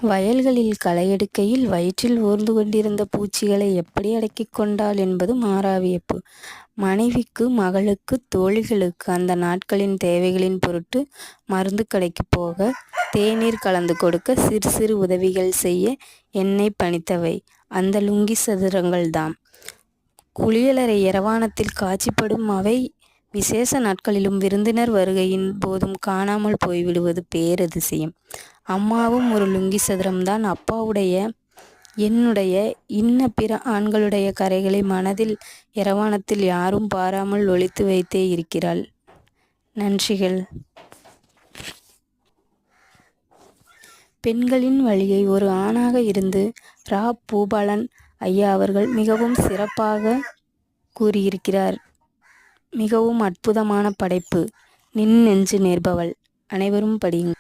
வயல்களில் களையெடுக்கையில் வயிற்றில் ஊர்ந்து கொண்டிருந்த பூச்சிகளை எப்படி அடக்கிக் கொண்டாள் என்பது மாறாவியப்பு. மனைவிக்கு, மகளுக்கு, தோழிகளுக்கு அந்த நாட்களின் தேவைகளின் பொருட்டு மருந்து கடைக்குப் போக, தேநீர் கலந்து கொடுக்க, சிறு சிறு உதவிகள் செய்ய எண்ணெய் பணித்தவை அந்த லுங்கி சதுரங்கள்தாம். குளியலறை யரவாணத்தில் காட்சிப்படும் அவை விசேஷ நாட்களிலும் விருந்தினர் வருகையின் போதும் காணாமல் போய்விடுவது பேரதிசயம். அம்மாவும் ஒரு லுங்கி சதுரம்தான். அப்பாவுடைய, என்னுடைய, இன்ன பிற ஆண்களுடைய கறைகளை மனதில் யரவாணத்தில் யாரும் பாராமல் ஒளித்து வைத்தே இருக்கிறாள். நன்றிகள். பெண்களின் வலியை ஒரு ஆணாக இருந்து ரா. பூபாலன் ஐயா அவர்கள் மிகவும் சிறப்பாக கூறியிருக்கிறார். மிகவும் அற்புதமான படைப்பு. நின் நெஞ்சு நேர்பவள். அனைவரும் படியுங்கள்.